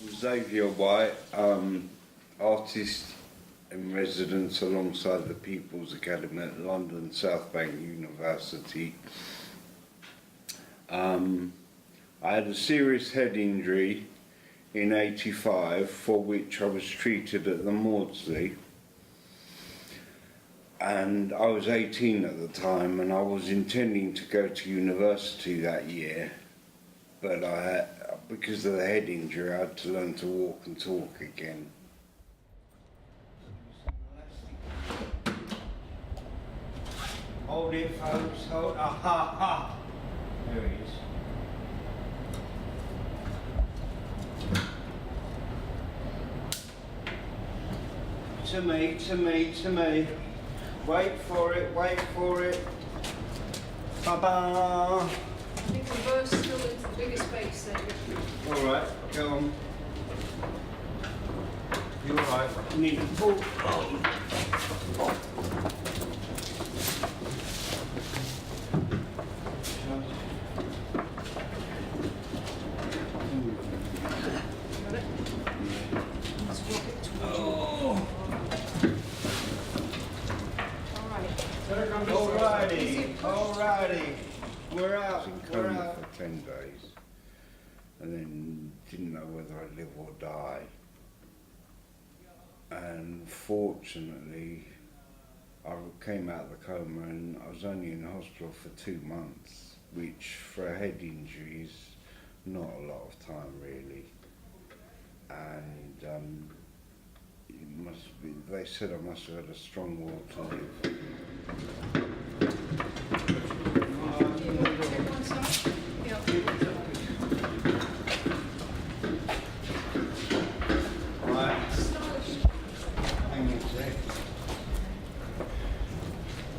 Xavier White, artist in residence alongside the People's Academy at London South Bank University. I had a serious head injury in '85 for which I was treated at the Maudsley, and I was 18 at the time and I was intending to go to university that year, but because of the head injury I had to learn to walk and talk again. Hold it, folks, hold, ha. There he is. To me. Wait for it. Ba-ba! I think reverse still into the bigger space there. Alright, go on. You're right. You need to pull. Alrighty. We're out. In coma for 10 days, and then didn't know whether I'd live or die. And fortunately, I came out of the coma, and I was only in hospital for 2 months, which for a head injury is not a lot of time really. And it must be. They said I must have had a strong will to live.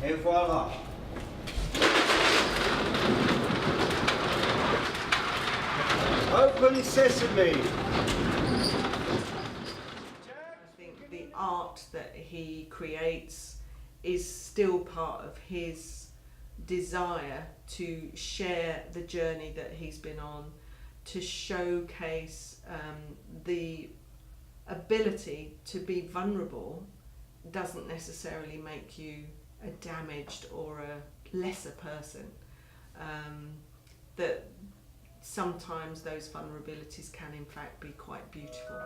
Et voila. Open sesame. I think the art that he creates is still part of his desire to share the journey that he's been on, to showcase the ability to be vulnerable doesn't necessarily make you a damaged or a lesser person. That sometimes those vulnerabilities can in fact be quite beautiful.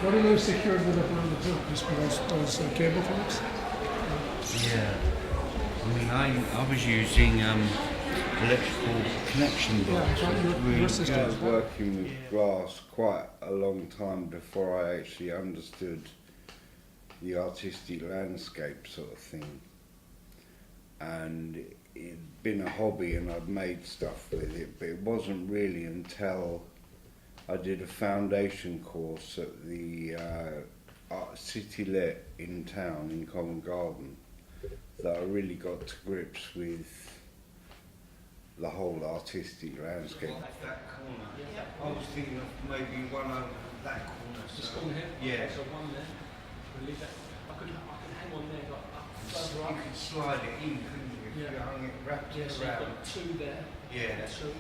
What are those secured with up around the top? Just those cable folks? Yeah. I mean, I was using electrical connection blocks. Yeah, your system. I was working with glass quite a long time before I actually understood the artistic landscape sort of thing. And it'd been a hobby and I'd made stuff with it, but it wasn't really until I did a foundation course at the City Lit in town, in Covent Garden, that I really got to grips with the whole artistic landscape. That corner. I was thinking of maybe one over that corner. Just on here? Yeah. So one there. We'll leave that. I could hang on there, like up further You up. could slide it in, couldn't you? If you hung it wrapped Yeah, so you've around. got two there. Yeah. Two.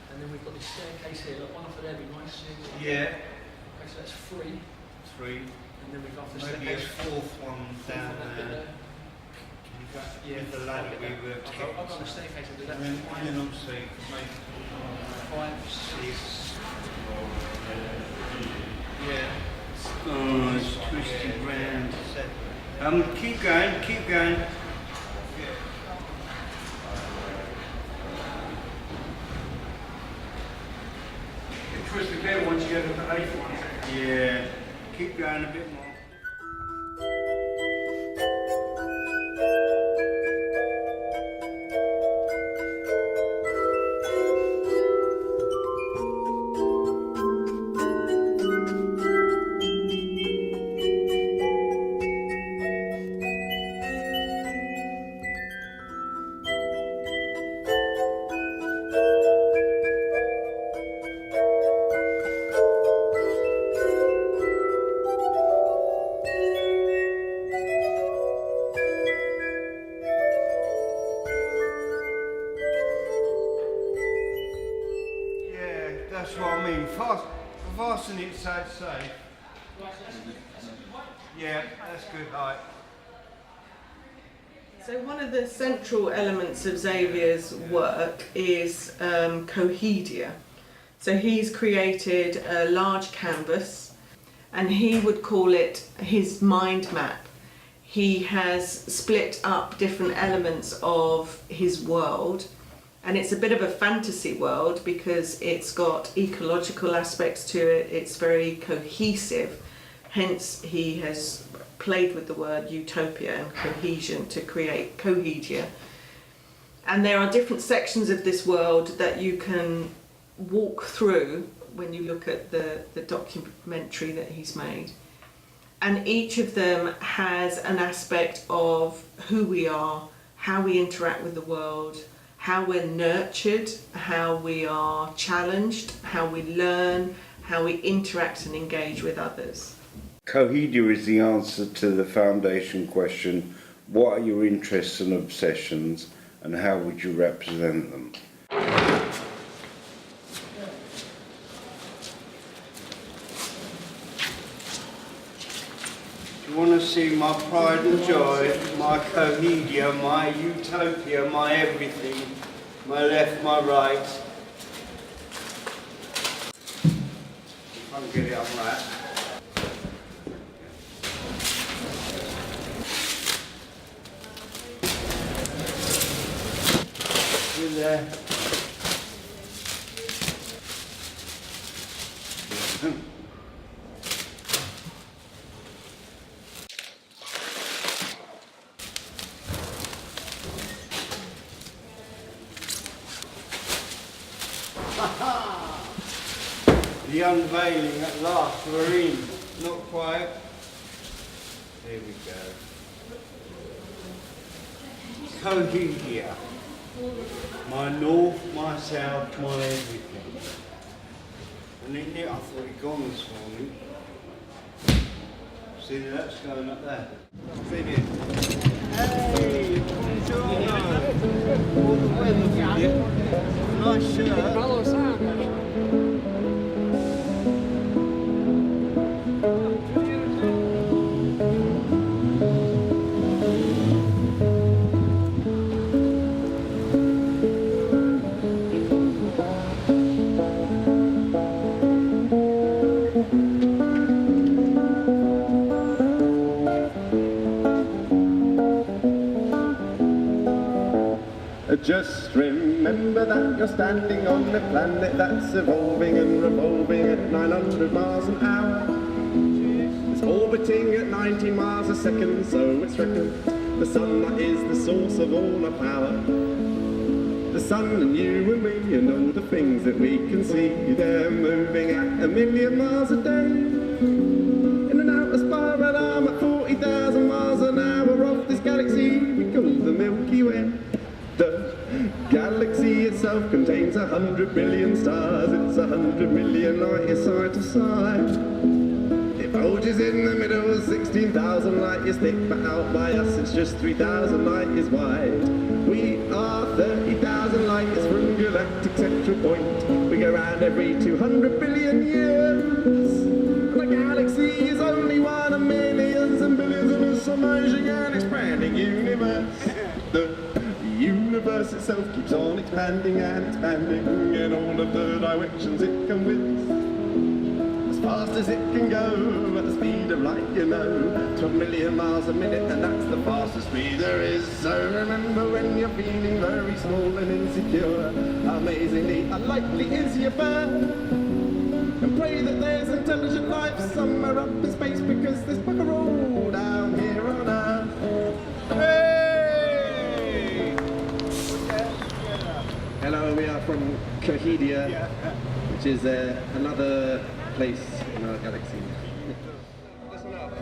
And then we've got this staircase here. Look, one off of there would be nice. Yeah. Okay, so that's three. And then we've got the Maybe a staircase. fourth one down there. Yeah, the ladder we were I've got the staircase and do that. And then obviously you could make 5, 6. Yeah. Oh, it's twisted round. Keep going. You twist the cable once you get to the 8th one. Yeah. Keep going a bit more. safe? Yeah, that's good height. So one of the central elements of Xavier's work is cohedia. So he's created a large canvas and he would call it his mind map. He has split up different elements of his world, and it's a bit of a fantasy world because it's got ecological aspects to it, it's very cohesive, hence he has played with the word utopia and cohesion to create cohedia. And there are different sections of this world that you can walk through when you look at the documentary that he's made. And each of them has an aspect of who we are, how we interact with the world, how we're nurtured, how we are challenged, how we learn, how we interact and engage with others. Cohedia is the answer to the foundation question, what are your interests and obsessions and how would you represent them? You want to see my pride and joy, my cohedia, my utopia, my everything, my left, my right. If I can get it on that. With there. The unveiling at last, we're in. Not quite. There we go. Cohedia. My north, my south, my everything. And in it, I thought he'd gone this morning. See, that's going up there. Xavier. Hey, buongiorno. All the weather for you. Nice shirt. Hello, Sam. Just remember that you're standing on a planet that's evolving and revolving at 900 miles an hour. It's orbiting at 90 miles a second, so it's reckoned the sun is the source of all our power. The sun and you and me and all the things that we can see, they're moving at 1,000,000 miles a day. In an outer spiral arm at 40,000 miles an hour off this galaxy we call the Milky Way. The galaxy itself contains 100 billion stars. It's 100 million light years side to side. It bulges in the middle, 16,000 light years thick, but out by us it's just 3,000 light years wide. We are 30,000 light years from galactic central point. We go round every 200 billion years. The galaxy is only one of millions and billions of a submerging and expanding universe. The universe itself keeps on expanding and expanding in all of the directions it can whiz. As fast as it can go, at the speed of light, you know, 12 million miles a minute, and that's the fastest speed there is. So remember when you're feeling very small and insecure, amazingly unlikely is your birth. And pray that there's intelligent life somewhere up in space, because there's bugger all down here on Earth. Hey! Hello, we are from Cohedia, which is another place in our galaxy. Listen up.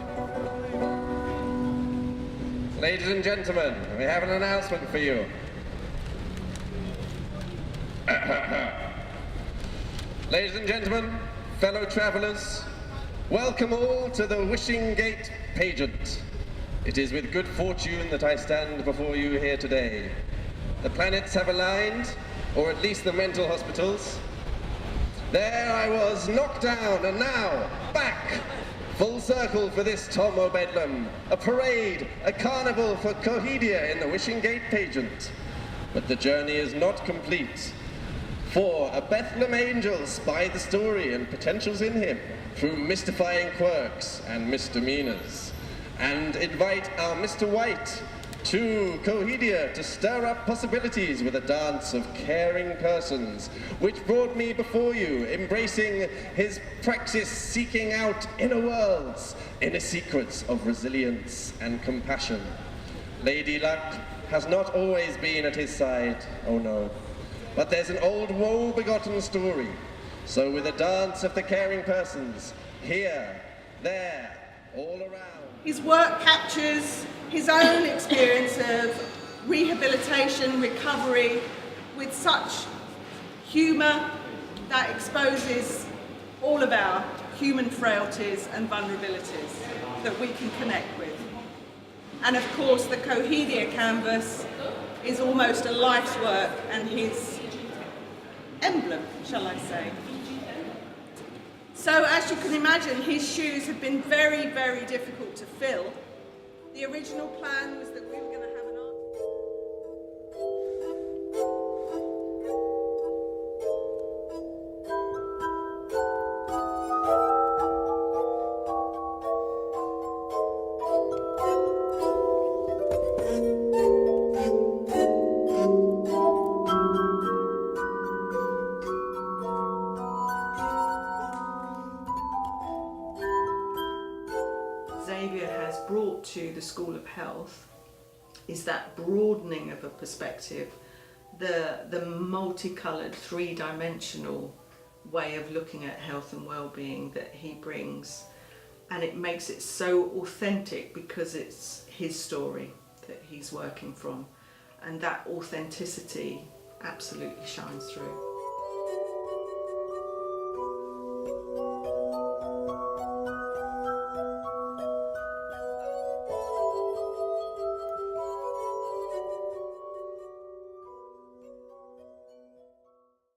Ladies and gentlemen, we have an announcement for you. Ladies and gentlemen, fellow travellers, welcome all to the Wishing Gate pageant. It is with good fortune that I stand before you here today. The planets have aligned, or at least the mental hospitals. There I was, knocked down, and now, back! Full circle for this Tomo Bedlam, a parade, a carnival for Cohedia in the Wishing Gate pageant. But the journey is not complete. For a Bethlehem angel spied the story and potentials in him through mystifying quirks and misdemeanors, and invite our Mr. White to Cohedia to stir up possibilities with a dance of caring persons, which brought me before you, embracing his praxis, seeking out inner worlds, inner secrets of resilience and compassion. Lady Luck has not always been at his side, oh no, but there's an old woe-begotten story. So with a dance of the caring persons, here, there, all around. His work captures his own experience of rehabilitation, recovery, with such humour that exposes all of our human frailties and vulnerabilities that we can connect with. And of course, the Cohedia canvas is almost a life's work and his emblem, shall I say. So as you can imagine, his shoes have been very, very difficult to fill. The original plan was that we were going to have an art. Xavier has brought to the School of Health is that broadening of a perspective, the multicoloured, three-dimensional way of looking at health and well-being that he brings, and it makes it so authentic because it's his story that he's working from, and that authenticity absolutely shines through.